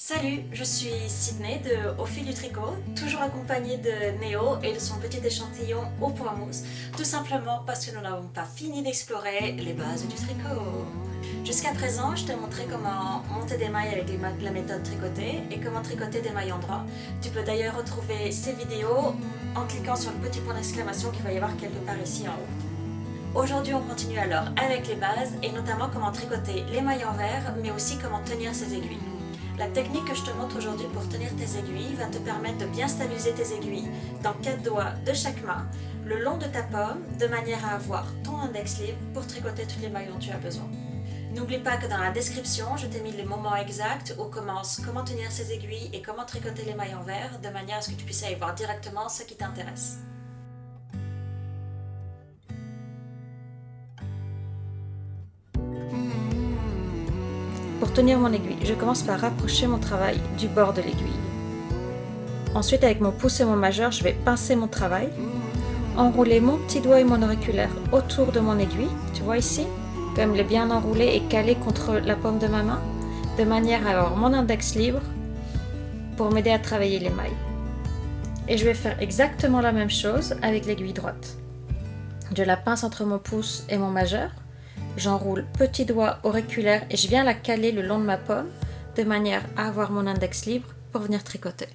Salut, je suis Sydney de Au fil du tricot, toujours accompagnée de Néo et de son petit échantillon au point mousse, tout simplement parce que nous n'avons pas fini d'explorer les bases du tricot. Jusqu'à présent, je t'ai montré comment monter des mailles avec la méthode tricotée et comment tricoter des mailles endroit. Tu peux d'ailleurs retrouver ces vidéos en cliquant sur le petit point d'exclamation qu'il va y avoir quelque part ici en haut. Aujourd'hui, on continue alors avec les bases et notamment comment tricoter les mailles envers, mais aussi comment tenir ses aiguilles. La technique que je te montre aujourd'hui pour tenir tes aiguilles va te permettre de bien stabiliser tes aiguilles dans 4 doigts de chaque main, le long de ta paume, de manière à avoir ton index libre pour tricoter toutes les mailles dont tu as besoin. N'oublie pas que dans la description, je t'ai mis les moments exacts où commence comment tenir ces aiguilles et comment tricoter les mailles envers, de manière à ce que tu puisses aller voir directement ce qui t'intéresse. Pour tenir mon aiguille, je commence par rapprocher mon travail du bord de l'aiguille. Ensuite, avec mon pouce et mon majeur, je vais pincer mon travail, enrouler mon petit doigt et mon auriculaire autour de mon aiguille, tu vois ici, comme le bien enroulé et calé contre la paume de ma main, de manière à avoir mon index libre pour m'aider à travailler les mailles. Et je vais faire exactement la même chose avec l'aiguille droite. Je la pince entre mon pouce et mon majeur. J'enroule petit doigt auriculaire et je viens la caler le long de ma paume de manière à avoir mon index libre pour venir tricoter.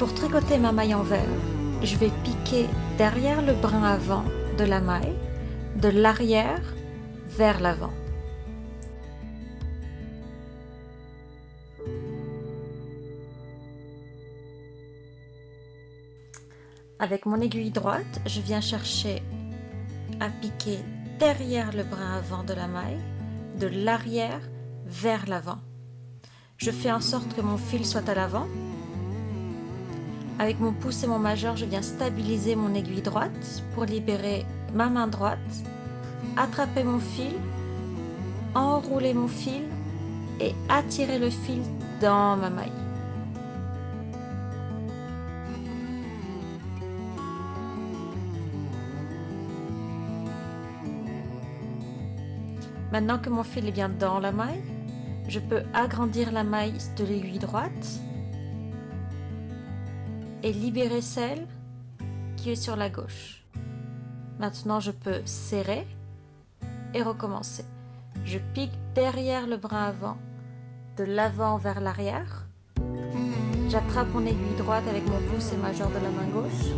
Pour tricoter ma maille envers, je vais piquer derrière le brin avant de la maille, de l'arrière vers l'avant. Avec mon aiguille droite, je viens chercher à piquer derrière le brin avant de la maille, de l'arrière vers l'avant. Je fais en sorte que mon fil soit à l'avant. Avec mon pouce et mon majeur, je viens stabiliser mon aiguille droite pour libérer ma main droite, attraper mon fil, enrouler mon fil et attirer le fil dans ma maille. Maintenant que mon fil est bien dans la maille, je peux agrandir la maille de l'aiguille droite et libérer celle qui est sur la gauche. Maintenant, je peux serrer et recommencer. Je pique derrière le brin avant, de l'avant vers l'arrière. J'attrape mon aiguille droite avec mon pouce et majeur de la main gauche.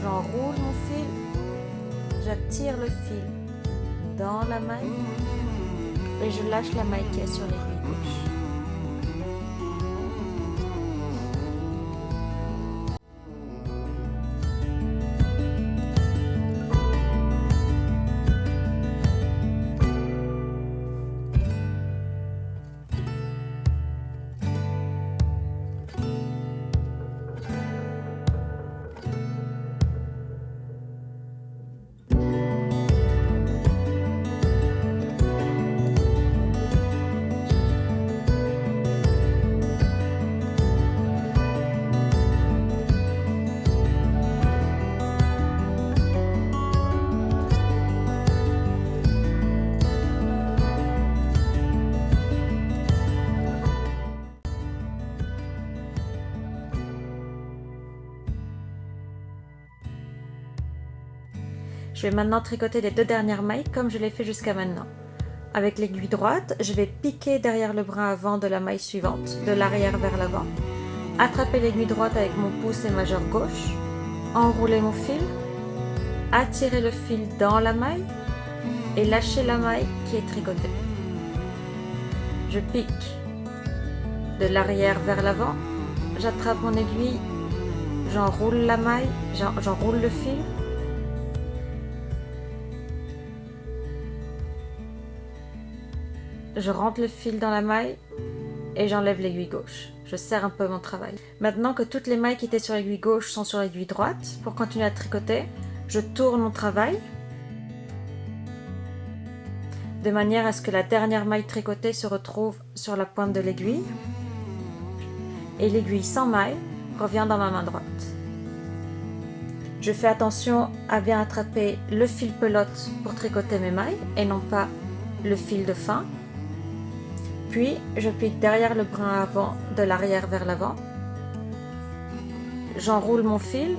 J'enroule mon fil. J'attire le fil dans la maille et je lâche la maille qui est sur l'aiguille gauche. Je vais maintenant tricoter les 2 dernières mailles comme je l'ai fait jusqu'à maintenant. Avec l'aiguille droite, je vais piquer derrière le brin avant de la maille suivante, de l'arrière vers l'avant. Attraper l'aiguille droite avec mon pouce et majeur gauche. Enrouler mon fil. attirer le fil dans la maille et lâcher la maille qui est tricotée. Je pique de l'arrière vers l'avant, j'attrape mon aiguille, j'enroule la maille, j'enroule le fil. Je rentre le fil dans la maille et j'enlève l'aiguille gauche. Je serre un peu mon travail. Maintenant que toutes les mailles qui étaient sur l'aiguille gauche sont sur l'aiguille droite, pour continuer à tricoter, je tourne mon travail de manière à ce que la dernière maille tricotée se retrouve sur la pointe de l'aiguille et l'aiguille sans maille revient dans ma main droite. Je fais attention à bien attraper le fil pelote pour tricoter mes mailles et non pas le fil de fin. Puis je pique derrière le brin avant de l'arrière vers l'avant. J'enroule mon fil,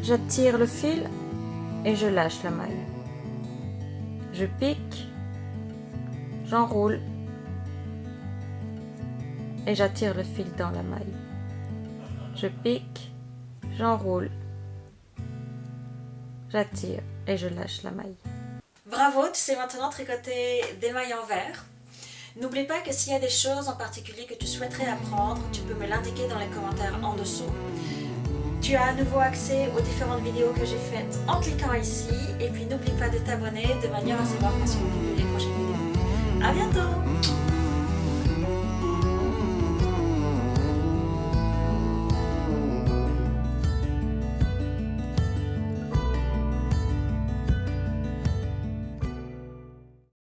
j'attire le fil et je lâche la maille. Je pique, j'enroule et j'attire le fil dans la maille. Je pique, j'enroule, j'attire et je lâche la maille. Bravo, tu sais maintenant tricoter des mailles en vert. N'oublie pas que s'il y a des choses en particulier que tu souhaiterais apprendre, tu peux me l'indiquer dans les commentaires en dessous. Tu as à nouveau accès aux différentes vidéos que j'ai faites en cliquant ici. Et puis n'oublie pas de t'abonner de manière à savoir quand sont publiées les prochaines vidéos. À bientôt!